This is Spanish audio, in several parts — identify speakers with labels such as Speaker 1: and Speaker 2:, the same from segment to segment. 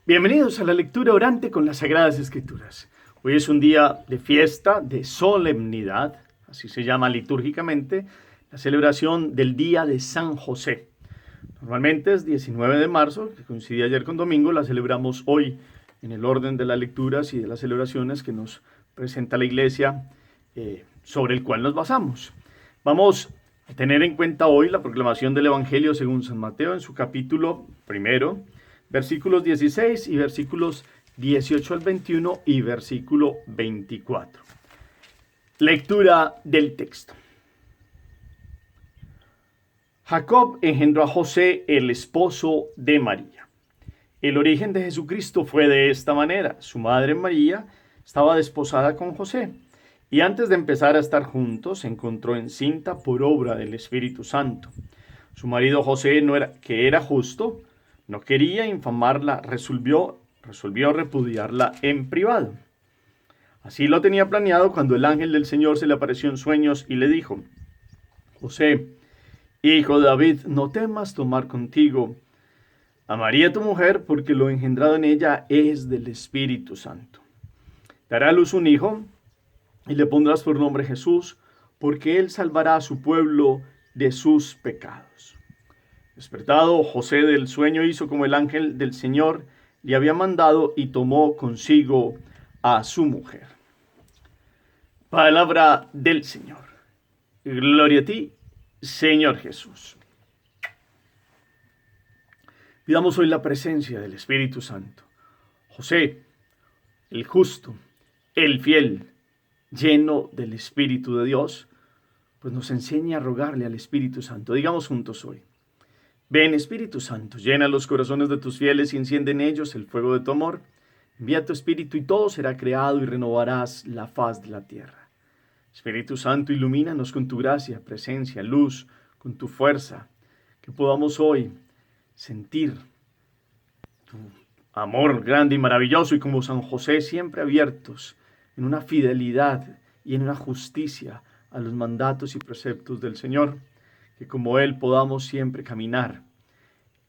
Speaker 1: Bienvenidos a la lectura orante con las Sagradas Escrituras. Hoy es un día de fiesta, de solemnidad, así se llama litúrgicamente, la celebración del Día de San José. Normalmente es 19 de marzo, que coincidía ayer con domingo, la celebramos hoy en el orden de las lecturas y de las celebraciones que nos presenta la Iglesia, sobre el cual nos basamos. Vamos a tener en cuenta hoy la proclamación del Evangelio según San Mateo en su capítulo primero, versículos 16 y versículos 18 al 21 y versículo 24. Lectura del texto. Jacob engendró a José, el esposo de María. El origen de Jesucristo fue de esta manera. Su madre María estaba desposada con José y antes de empezar a estar juntos se encontró encinta por obra del Espíritu Santo. Su marido José, que era justo, no quería infamarla, resolvió repudiarla en privado. Así lo tenía planeado cuando el ángel del Señor se le apareció en sueños y le dijo: José, hijo de David, no temas tomar contigo a María tu mujer, porque lo engendrado en ella es del Espíritu Santo. Dará a luz un hijo y le pondrás por nombre Jesús, porque él salvará a su pueblo de sus pecados. Despertado, José del sueño hizo como el ángel del Señor le había mandado y tomó consigo a su mujer. Palabra del Señor. Gloria a ti, Señor Jesús. Pidamos hoy la presencia del Espíritu Santo. José, el justo, el fiel, lleno del Espíritu de Dios, pues nos enseña a rogarle al Espíritu Santo. Digamos juntos hoy: ven, Espíritu Santo, llena los corazones de tus fieles y enciende en ellos el fuego de tu amor. Envía tu Espíritu y todo será creado y renovarás la faz de la tierra. Espíritu Santo, ilumínanos con tu gracia, presencia, luz, con tu fuerza, que podamos hoy sentir tu amor grande y maravilloso y como San José siempre abiertos en una fidelidad y en una justicia a los mandatos y preceptos del Señor, que como Él podamos siempre caminar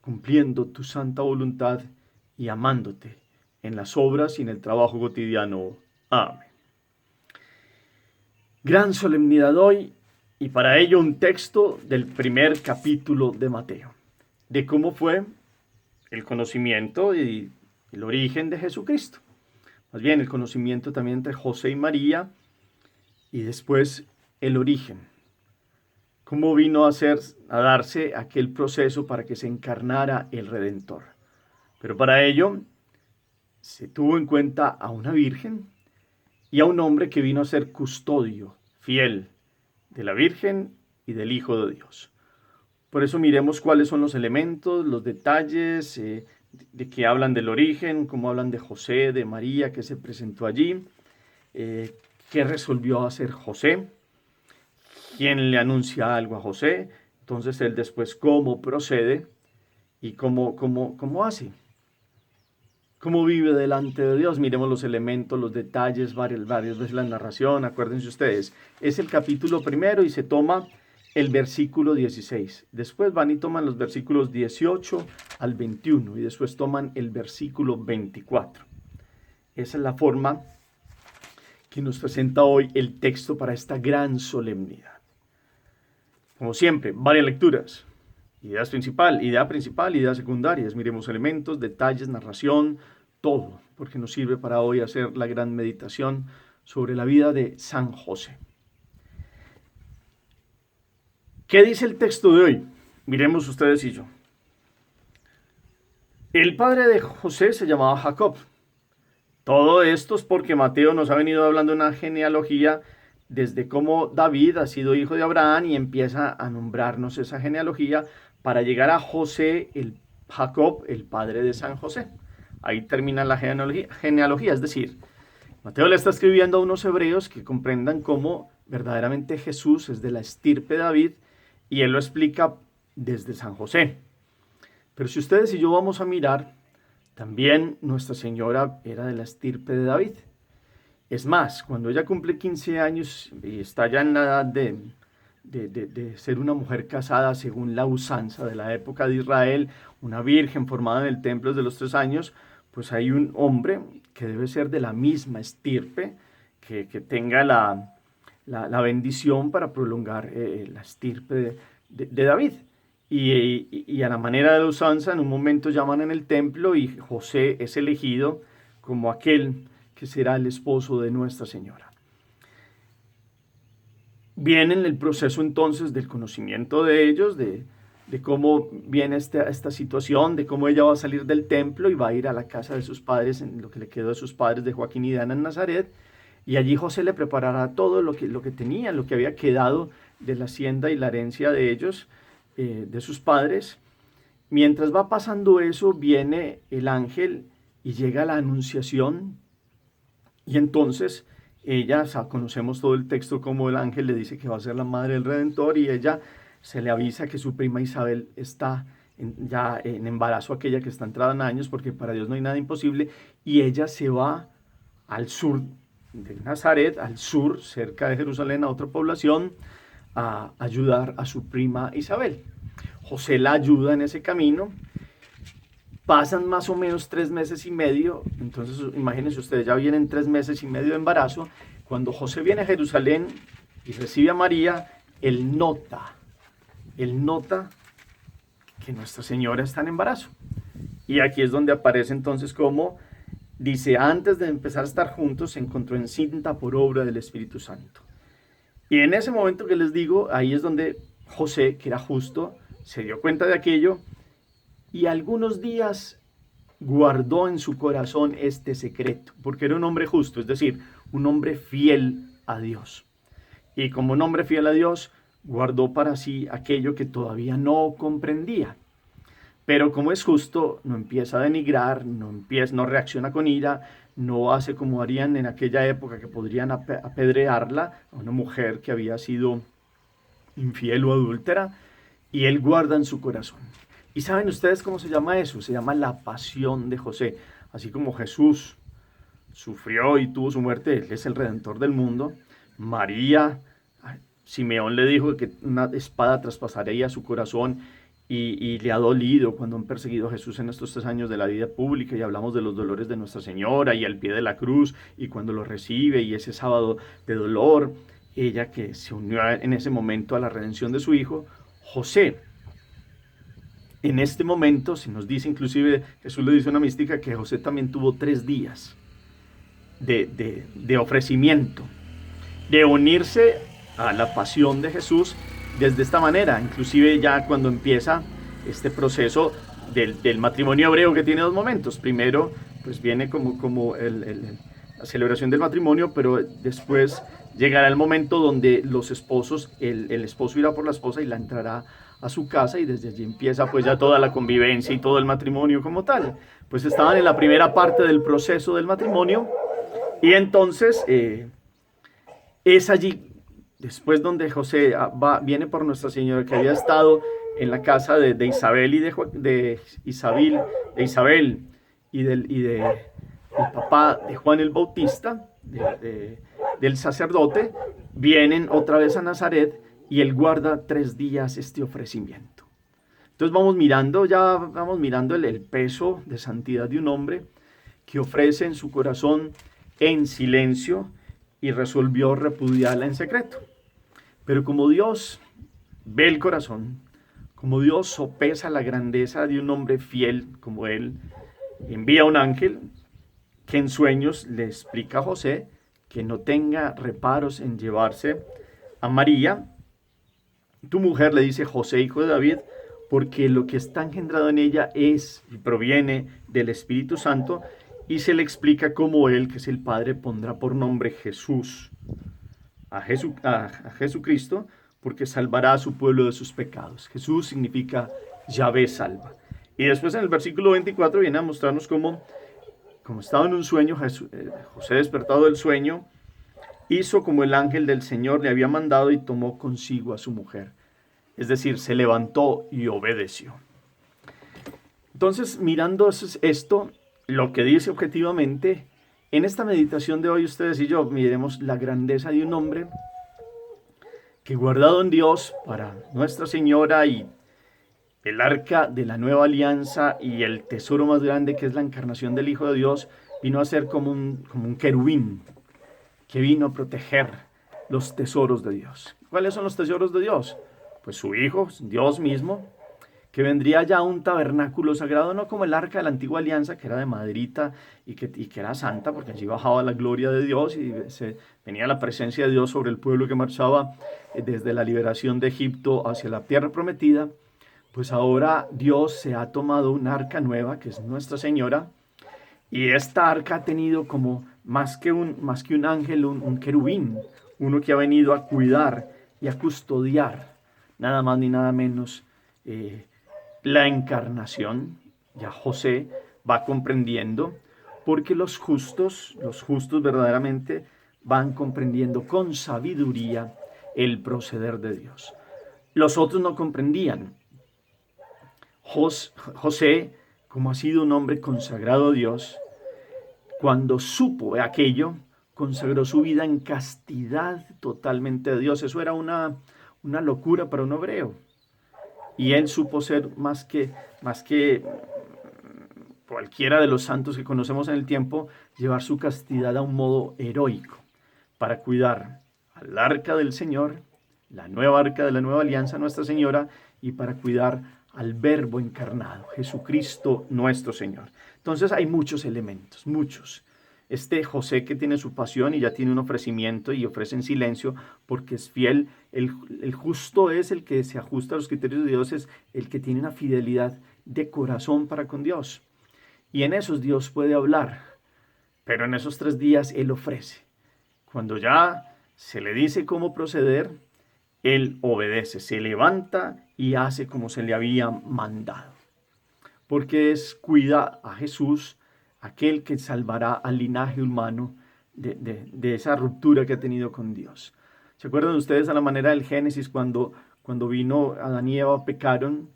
Speaker 1: cumpliendo tu santa voluntad y amándote en las obras y en el trabajo cotidiano. Amén. Gran solemnidad hoy, y para ello un texto del primer capítulo de Mateo, de cómo fue el conocimiento y el origen de Jesucristo. Más bien el conocimiento también entre José y María, y después el origen. Cómo vino a darse aquel proceso para que se encarnara el Redentor. Pero para ello se tuvo en cuenta a una virgen y a un hombre que vino a ser custodio, fiel, de la Virgen y del Hijo de Dios. Por eso miremos cuáles son los elementos, los detalles de que hablan del origen, cómo hablan de José, de María, que se presentó allí, qué resolvió hacer José, quién le anuncia algo a José, entonces él después cómo procede y cómo hace. ¿Cómo vive delante de Dios? Miremos los elementos, los detalles, varias veces la narración. Acuérdense ustedes, es el capítulo primero y se toma el versículo 16. Después van y toman los versículos 18 al 21 y después toman el versículo 24. Esa es la forma que nos presenta hoy el texto para esta gran solemnidad. Como siempre, varias lecturas. Idea principal, ideas secundarias. Miremos elementos, detalles, narración, todo, porque nos sirve para hoy hacer la gran meditación sobre la vida de San José. ¿Qué dice el texto de hoy? Miremos ustedes y yo. El padre de José se llamaba Jacob. Todo esto es porque Mateo nos ha venido hablando de una genealogía desde cómo David ha sido hijo de Abraham y empieza a nombrarnos esa genealogía para llegar a José, Jacob, el padre de San José. Ahí termina la genealogía, es decir, Mateo le está escribiendo a unos hebreos que comprendan cómo verdaderamente Jesús es de la estirpe de David y él lo explica desde San José. Pero si ustedes y yo vamos a mirar, también Nuestra Señora era de la estirpe de David. Es más, cuando ella cumple 15 años y está ya en la edad de ser una mujer casada según la usanza de la época de Israel, una virgen formada en el templo desde los 3 años, pues hay un hombre que debe ser de la misma estirpe, que tenga la bendición para prolongar la estirpe de David. Y a la manera de la usanza, en un momento llaman en el templo y José es elegido como aquel que será el esposo de Nuestra Señora. Viene el proceso entonces del conocimiento de ellos, de cómo viene esta situación, de cómo ella va a salir del templo y va a ir a la casa de sus padres, en lo que le quedó de sus padres, de Joaquín y de Ana en Nazaret, y allí José le preparará todo lo que tenía, lo que había quedado de la hacienda y la herencia de ellos, de sus padres. Mientras va pasando eso, viene el ángel y llega la anunciación, y entonces ella, conocemos todo el texto, como el ángel le dice que va a ser la madre del Redentor, y ella se le avisa que su prima Isabel está ya en embarazo, aquella que está entrada en años, porque para Dios no hay nada imposible, y ella se va al sur de Nazaret, al sur, cerca de Jerusalén, a otra población, a ayudar a su prima Isabel. José la ayuda en ese camino. Pasan más o menos 3 meses y medio, entonces imagínense ustedes, ya vienen 3 meses y medio de embarazo. Cuando José viene a Jerusalén y recibe a María, él nota que Nuestra Señora está en embarazo. Y aquí es donde aparece entonces como dice, antes de empezar a estar juntos, se encontró encinta por obra del Espíritu Santo. Y en ese momento que les digo, ahí es donde José, que era justo, se dio cuenta de aquello, y algunos días guardó en su corazón este secreto, porque era un hombre justo, es decir, un hombre fiel a Dios. Y como un hombre fiel a Dios, guardó para sí aquello que todavía no comprendía. Pero como es justo, no empieza a denigrar, no reacciona con ira, no hace como harían en aquella época, que podrían apedrearla, a una mujer que había sido infiel o adúltera, y él guarda en su corazón. ¿Y saben ustedes cómo se llama eso? Se llama la pasión de José. Así como Jesús sufrió y tuvo su muerte, él es el Redentor del mundo. María, Simeón le dijo que una espada traspasaría su corazón, y le ha dolido cuando han perseguido a Jesús en estos 3 años de la vida pública, y hablamos de los dolores de Nuestra Señora y al pie de la cruz, y cuando lo recibe y ese sábado de dolor, ella que se unió en ese momento a la redención de su hijo. José, en este momento, se nos dice, inclusive Jesús le dice una mística, que José también tuvo 3 días de ofrecimiento, de unirse a la pasión de Jesús desde esta manera. Inclusive ya cuando empieza este proceso del matrimonio hebreo, que tiene 2 momentos. Primero, pues viene como la celebración del matrimonio, pero después llegará el momento donde los esposos, el esposo irá por la esposa y la entrará a su casa, y desde allí empieza pues ya toda la convivencia y todo el matrimonio como tal. Pues estaban en la primera parte del proceso del matrimonio, y entonces es allí después donde José viene por Nuestra Señora, que había estado en la casa de Isabel y del papá de Juan el Bautista, del sacerdote. Vienen otra vez a Nazaret y él guarda 3 días este ofrecimiento. Entonces vamos mirando el peso de santidad de un hombre que ofrece en su corazón en silencio y resolvió repudiarla en secreto. Pero como Dios ve el corazón, como Dios sopesa la grandeza de un hombre fiel como él, envía un ángel que en sueños le explica a José que no tenga reparos en llevarse a María, tu mujer, le dice José, hijo de David, porque lo que está engendrado en ella es y proviene del Espíritu Santo, y se le explica cómo él, que es el Padre, pondrá por nombre Jesús a Jesucristo, porque salvará a su pueblo de sus pecados. Jesús significa Yahvé salva. Y después en el versículo 24 viene a mostrarnos cómo estaba en un sueño, José, despertado del sueño, hizo como el ángel del Señor le había mandado y tomó consigo a su mujer. Es decir, se levantó y obedeció. Entonces, mirando esto, lo que dice objetivamente, en esta meditación de hoy, ustedes y yo miremos la grandeza de un hombre que, guardado en Dios para Nuestra Señora y el arca de la nueva alianza y el tesoro más grande, que es la encarnación del Hijo de Dios, vino a ser como un querubín que vino a proteger los tesoros de Dios. ¿Cuáles son los tesoros de Dios? Pues su Hijo, Dios mismo, que vendría ya a un tabernáculo sagrado, no como el arca de la antigua alianza, que era de maderita y que era santa, porque allí bajaba la gloria de Dios y venía la presencia de Dios sobre el pueblo que marchaba desde la liberación de Egipto hacia la tierra prometida. Pues ahora Dios se ha tomado un arca nueva, que es Nuestra Señora, y esta arca ha tenido como más que un ángel, un querubín, uno que ha venido a cuidar y a custodiar, nada más ni nada menos, la encarnación. Ya José va comprendiendo, porque los justos verdaderamente van comprendiendo con sabiduría el proceder de Dios. Los otros no comprendían. José, como ha sido un hombre consagrado a Dios, cuando supo aquello, consagró su vida en castidad totalmente a Dios. Eso era una locura para un hebreo. Y él supo ser más que cualquiera de los santos que conocemos en el tiempo, llevar su castidad a un modo heroico para cuidar al arca del Señor, la nueva arca de la nueva alianza, Nuestra Señora, y para cuidar al Verbo encarnado, Jesucristo nuestro Señor. Entonces hay muchos elementos, muchos. Este José, que tiene su pasión y ya tiene un ofrecimiento y ofrece en silencio porque es fiel. El justo es el que se ajusta a los criterios de Dios, es el que tiene una fidelidad de corazón para con Dios. Y en esos Dios puede hablar, pero en esos 3 días Él ofrece. Cuando ya se le dice cómo proceder, Él obedece, se levanta y hace como se le había mandado. Porque cuida a Jesús, aquel que salvará al linaje humano de esa ruptura que ha tenido con Dios. ¿Se acuerdan ustedes a la manera del Génesis cuando vino Adán y Eva pecaron?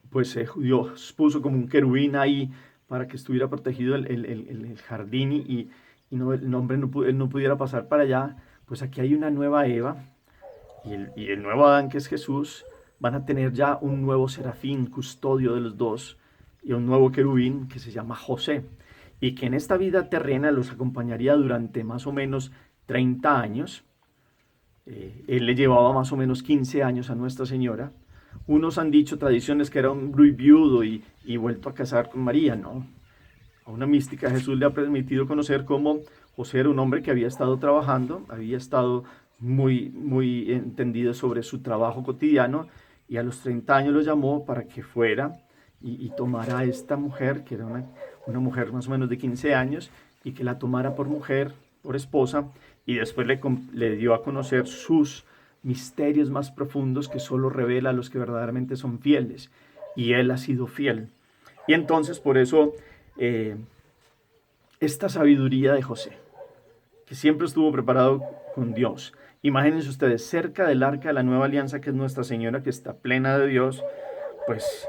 Speaker 1: Pues Dios puso como un querubín ahí para que estuviera protegido el jardín y no, el hombre no pudiera pasar para allá. Pues aquí hay una nueva Eva y el nuevo Adán, que es Jesús. Van a tener ya un nuevo serafín, custodio de los dos, y un nuevo querubín que se llama José, y que en esta vida terrena los acompañaría durante más o menos 30 años. Él le llevaba más o menos 15 años a Nuestra Señora. Unos han dicho, tradiciones, que era un viudo y vuelto a casar con María, ¿no? A una mística Jesús le ha permitido conocer cómo José era un hombre que había estado trabajando, había estado muy entendido sobre su trabajo cotidiano, y a los 30 años lo llamó para que fuera y tomara a esta mujer, que era una mujer más o menos de 15 años, y que la tomara por mujer, por esposa, y después le dio a conocer sus misterios más profundos, que solo revela a los que verdaderamente son fieles, y él ha sido fiel. Y entonces por eso esta sabiduría de José, que siempre estuvo preparado con Dios. Imagínense ustedes, cerca del arca de la nueva alianza, que es Nuestra Señora, que está plena de Dios, pues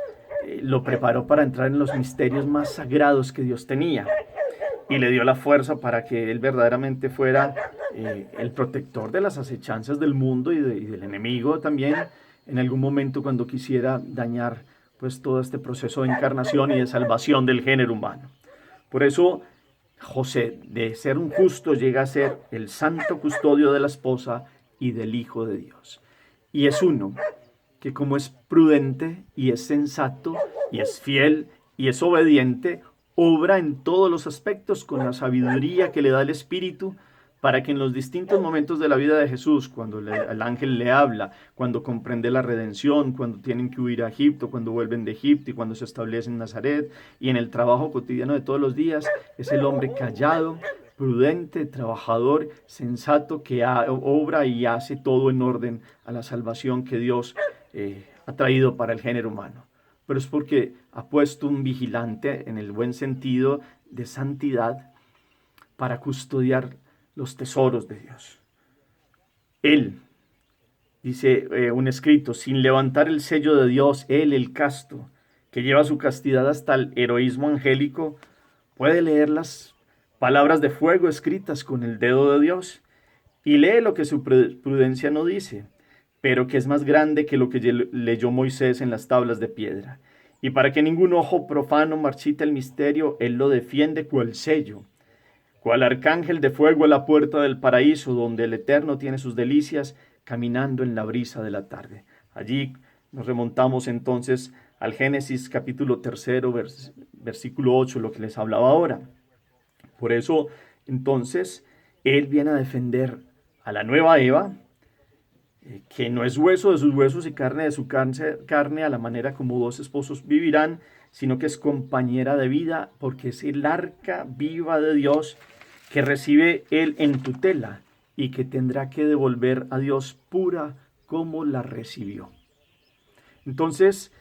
Speaker 1: lo preparó para entrar en los misterios más sagrados que Dios tenía, y le dio la fuerza para que él verdaderamente fuera el protector de las acechanzas del mundo y del enemigo también, en algún momento cuando quisiera dañar pues todo este proceso de encarnación y de salvación del género humano. Por eso José, de ser un justo, llega a ser el santo custodio de la esposa y del Hijo de Dios. Y es uno que, como es prudente y es sensato y es fiel y es obediente, obra en todos los aspectos con la sabiduría que le da el Espíritu, para que en los distintos momentos de la vida de Jesús, cuando el ángel le habla, cuando comprende la redención, cuando tienen que huir a Egipto, cuando vuelven de Egipto y cuando se establecen en Nazaret, y en el trabajo cotidiano de todos los días, es el hombre callado, prudente, trabajador, sensato, que obra y hace todo en orden a la salvación que Dios ha traído para el género humano. Pero es porque ha puesto un vigilante, en el buen sentido de santidad, para custodiar los tesoros de Dios. Él, dice un escrito, sin levantar el sello de Dios, él, el casto, que lleva su castidad hasta el heroísmo angélico, puede leer las palabras de fuego escritas con el dedo de Dios, y lee lo que su prudencia no dice, pero que es más grande que lo que leyó Moisés en las tablas de piedra. Y para que ningún ojo profano marchite el misterio, él lo defiende cual sello, cual arcángel de fuego a la puerta del paraíso, donde el Eterno tiene sus delicias, caminando en la brisa de la tarde. Allí nos remontamos entonces al Génesis capítulo 3, versículo 8, lo que les hablaba ahora. Por eso, entonces, él viene a defender a la nueva Eva, que no es hueso de sus huesos y carne de su carne, a la manera como dos esposos vivirán, sino que es compañera de vida, porque es el arca viva de Dios que recibe él en tutela y que tendrá que devolver a Dios pura como la recibió. Entonces,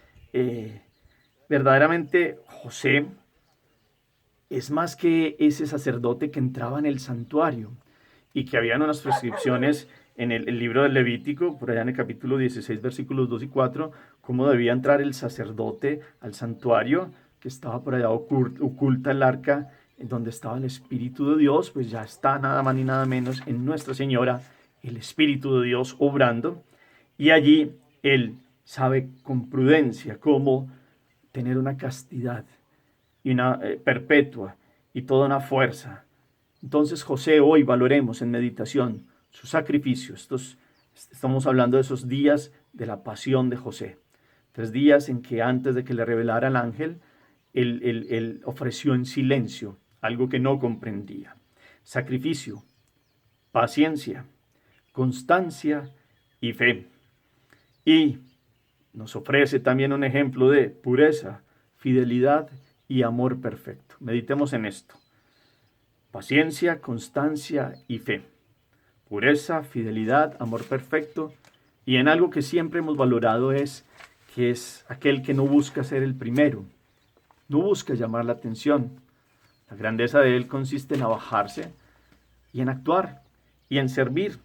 Speaker 1: verdaderamente José es más que ese sacerdote que entraba en el santuario y que habían unas prescripciones en el libro del Levítico, por allá en el capítulo 16, versículos 2 y 4, cómo debía entrar el sacerdote al santuario, que estaba por allá oculta el arca, donde estaba el Espíritu de Dios. Pues ya está nada más ni nada menos en Nuestra Señora el Espíritu de Dios obrando, y allí él sabe con prudencia cómo tener una castidad y una perpetua y toda una fuerza. Entonces José, hoy valoremos en meditación su sacrificio. Estamos hablando de esos días de la pasión de José. 3 días en que antes de que le revelara el ángel, él ofreció en silencio algo que no comprendía. Sacrificio, paciencia, constancia y fe. Y nos ofrece también un ejemplo de pureza, fidelidad y amor perfecto. Meditemos en esto. Paciencia, constancia y fe. Pureza, fidelidad, amor perfecto. Y en algo que siempre hemos valorado es que es aquel que no busca ser el primero, no busca llamar la atención. La grandeza de él consiste en abajarse y en actuar y en servir.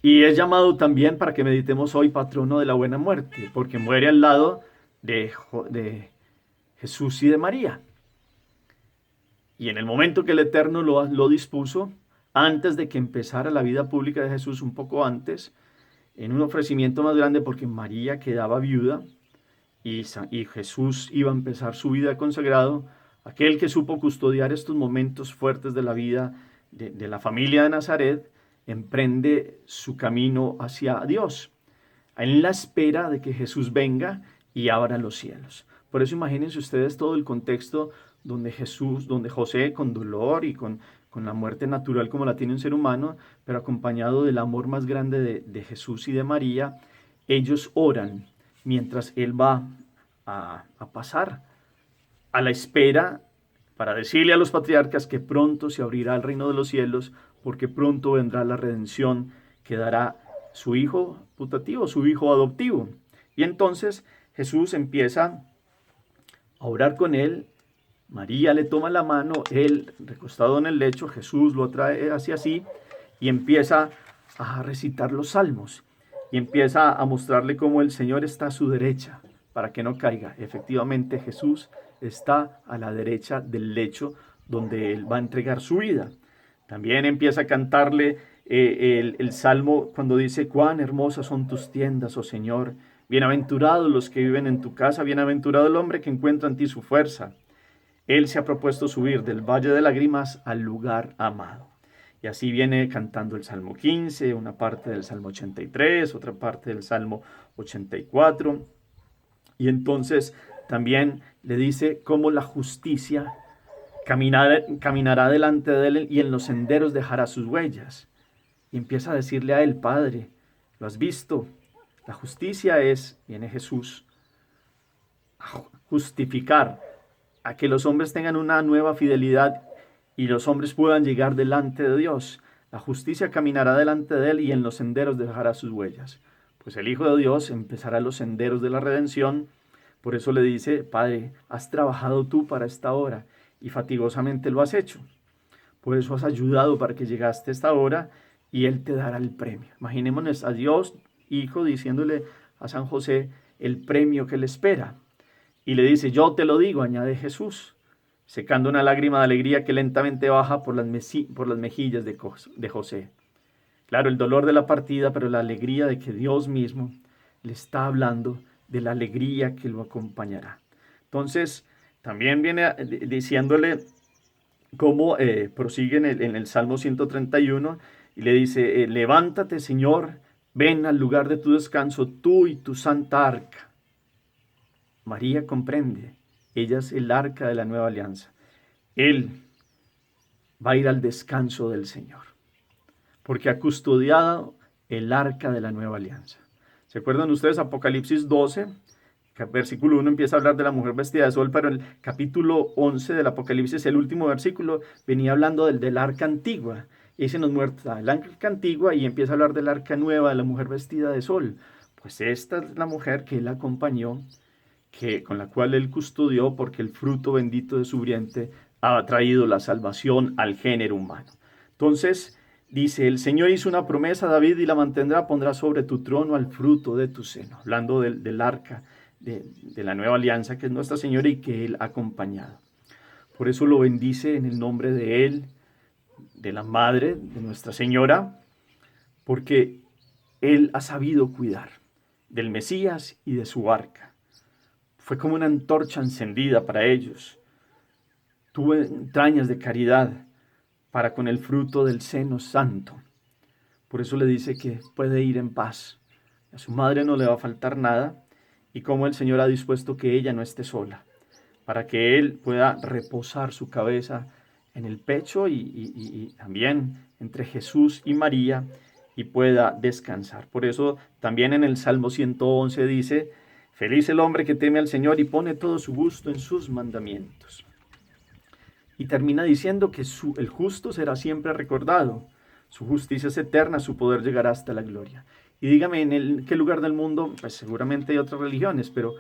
Speaker 1: Y es llamado también, para que meditemos hoy, patrono de la buena muerte, porque muere al lado de Jesús y de María. Y en el momento que el Eterno lo dispuso, antes de que empezara la vida pública de Jesús, un poco antes, en un ofrecimiento más grande, porque María quedaba viuda y Jesús iba a empezar su vida consagrado, aquel que supo custodiar estos momentos fuertes de la vida de la familia de Nazaret, emprende su camino hacia Dios, en la espera de que Jesús venga y abra los cielos. Por eso imagínense ustedes todo el contexto donde José, con dolor y con la muerte natural como la tiene un ser humano, pero acompañado del amor más grande de Jesús y de María, ellos oran mientras él va a pasar, a la espera, para decirle a los patriarcas que pronto se abrirá el reino de los cielos, porque pronto vendrá la redención que dará su hijo putativo, su hijo adoptivo. Y entonces Jesús empieza a orar con él. María le toma la mano, él recostado en el lecho, Jesús lo trae hacia sí y empieza a recitar los salmos y empieza a mostrarle cómo el Señor está a su derecha para que no caiga. Efectivamente, Jesús está a la derecha del lecho donde él va a entregar su vida. También empieza a cantarle el salmo cuando dice: cuán hermosas son tus tiendas, oh Señor. Bienaventurados los que viven en tu casa, bienaventurado el hombre que encuentra en ti su fuerza. Él se ha propuesto subir del valle de lágrimas al lugar amado. Y así viene cantando el Salmo 15, una parte del Salmo 83, otra parte del Salmo 84. Y entonces también le dice cómo la justicia caminará delante de él y en los senderos dejará sus huellas. Y empieza a decirle a él: Padre, ¿lo has visto? La justicia viene Jesús a justificar, a que los hombres tengan una nueva fidelidad y los hombres puedan llegar delante de Dios. La justicia caminará delante de él y en los senderos dejará sus huellas. Pues el Hijo de Dios empezará los senderos de la redención. Por eso le dice: Padre, has trabajado tú para esta hora y fatigosamente lo has hecho. Por eso has ayudado para que llegaste a esta hora y Él te dará el premio. Imaginémonos a Dios Hijo diciéndole a San José el premio que le espera. Y le dice: yo te lo digo, añade Jesús, secando una lágrima de alegría que lentamente baja por las mejillas de José. Claro, el dolor de la partida, pero la alegría de que Dios mismo le está hablando de la alegría que lo acompañará. Entonces, también viene diciéndole cómo prosigue en el Salmo 131 y le dice, levántate Señor, ven al lugar de tu descanso, tú y tu santa arca. María comprende, ella es el arca de la nueva alianza. Él va a ir al descanso del Señor, porque ha custodiado el arca de la nueva alianza. ¿Se acuerdan ustedes? Apocalipsis 12, versículo 1 empieza a hablar de la mujer vestida de sol, pero en el capítulo 11 del Apocalipsis, el último versículo, venía hablando del arca antigua. Y ahí se nos muestra el arca antigua y empieza a hablar del arca nueva, de la mujer vestida de sol. Pues esta es la mujer que él acompañó, con la cual él custodió, porque el fruto bendito de su vientre ha traído la salvación al género humano. Entonces, dice, el Señor hizo una promesa a David y la mantendrá, pondrá sobre tu trono al fruto de tu seno. Hablando del arca de la nueva alianza, que es Nuestra Señora y que él ha acompañado. Por eso lo bendice en el nombre de él, de la Madre, de Nuestra Señora, porque él ha sabido cuidar del Mesías y de su arca. Fue como una antorcha encendida para ellos. Tuvo entrañas de caridad para con el fruto del seno santo. Por eso le dice que puede ir en paz. A su madre no le va a faltar nada y como el Señor ha dispuesto que ella no esté sola, para que él pueda reposar su cabeza en el pecho y también entre Jesús y María y pueda descansar. Por eso también en el Salmo 111 dice, feliz el hombre que teme al Señor y pone todo su gusto en sus mandamientos. Y termina diciendo que el justo será siempre recordado. Su justicia es eterna, su poder llegará hasta la gloria. Y dígame, ¿en qué lugar del mundo? Pues seguramente hay otras religiones, pero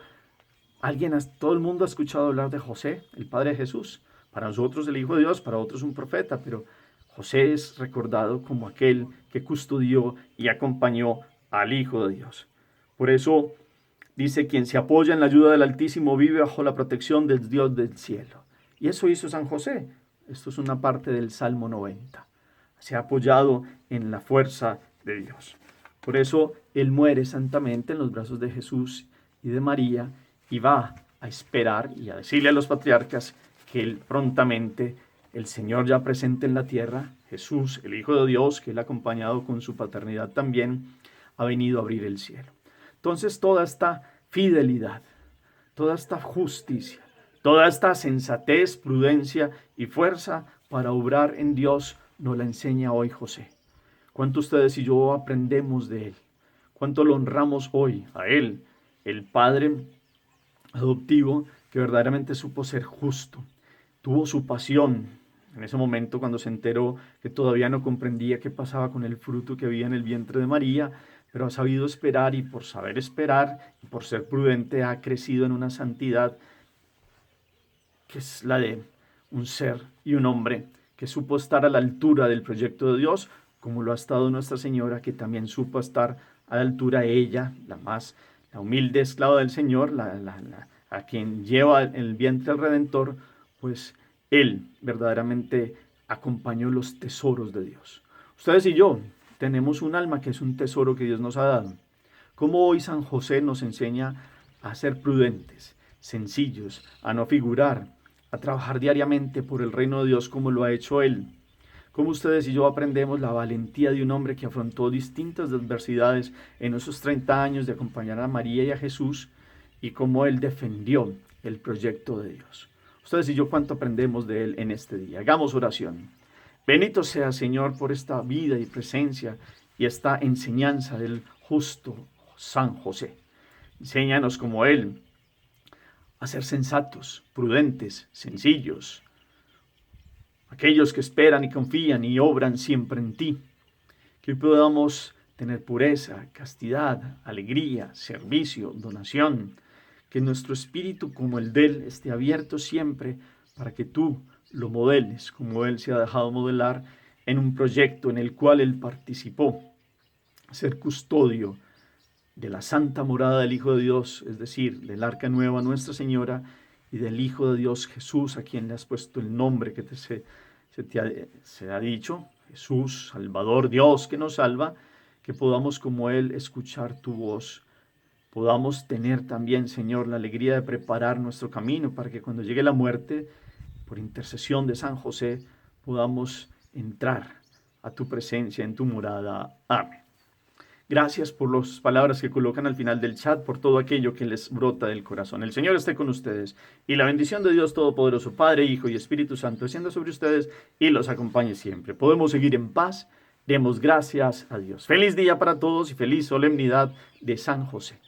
Speaker 1: todo el mundo ha escuchado hablar de José, el Padre de Jesús. Para nosotros el Hijo de Dios, para otros un profeta, pero José es recordado como aquel que custodió y acompañó al Hijo de Dios. Por eso dice, quien se apoya en la ayuda del Altísimo vive bajo la protección del Dios del cielo. Y eso hizo San José. Esto es una parte del Salmo 90. Se ha apoyado en la fuerza de Dios. Por eso él muere santamente en los brazos de Jesús y de María y va a esperar y a decirle a los patriarcas que él prontamente, el Señor ya presente en la tierra, Jesús, el Hijo de Dios, que él acompañado con su paternidad también, ha venido a abrir el cielo. Entonces toda esta fidelidad, toda esta justicia, toda esta sensatez, prudencia y fuerza para obrar en Dios nos la enseña hoy José. ¿Cuánto ustedes y yo aprendemos de él? ¿Cuánto lo honramos hoy a él, el Padre adoptivo que verdaderamente supo ser justo? Tuvo su pasión en ese momento cuando se enteró que todavía no comprendía qué pasaba con el fruto que había en el vientre de María, pero ha sabido esperar y por saber esperar y por ser prudente ha crecido en una santidad que es la de un ser y un hombre que supo estar a la altura del proyecto de Dios, como lo ha estado Nuestra Señora, que también supo estar a la altura ella, la humilde esclava del Señor, a quien lleva el vientre del Redentor, pues él verdaderamente acompañó los tesoros de Dios. Ustedes y yo tenemos un alma que es un tesoro que Dios nos ha dado. Como hoy San José nos enseña a ser prudentes, sencillos, a no figurar, a trabajar diariamente por el reino de Dios como lo ha hecho él. Como ustedes y yo aprendemos la valentía de un hombre que afrontó distintas adversidades en esos 30 años de acompañar a María y a Jesús y cómo él defendió el proyecto de Dios. Ustedes y yo cuánto aprendemos de él en este día. Hagamos oración. Bendito sea, Señor, por esta vida y presencia y esta enseñanza del justo San José. Enséñanos como él a ser sensatos, prudentes, sencillos, aquellos que esperan y confían y obran siempre en ti. Que hoy podamos tener pureza, castidad, alegría, servicio, donación. Que nuestro espíritu como el de él esté abierto siempre para que tú lo modeles como él se ha dejado modelar en un proyecto en el cual él participó. Ser custodio de la santa morada del Hijo de Dios, es decir, del Arca Nueva Nuestra Señora y del Hijo de Dios Jesús, a quien le has puesto el nombre que se ha dicho, Jesús, Salvador, Dios que nos salva, que podamos como Él escuchar tu voz. Podamos tener también, Señor, la alegría de preparar nuestro camino para que cuando llegue la muerte, por intercesión de San José, podamos entrar a tu presencia en tu morada. Amén. Gracias por las palabras que colocan al final del chat, por todo aquello que les brota del corazón. El Señor esté con ustedes y la bendición de Dios Todopoderoso, Padre, Hijo y Espíritu Santo, descienda sobre ustedes y los acompañe siempre. Podemos seguir en paz. Demos gracias a Dios. Feliz día para todos y feliz solemnidad de San José.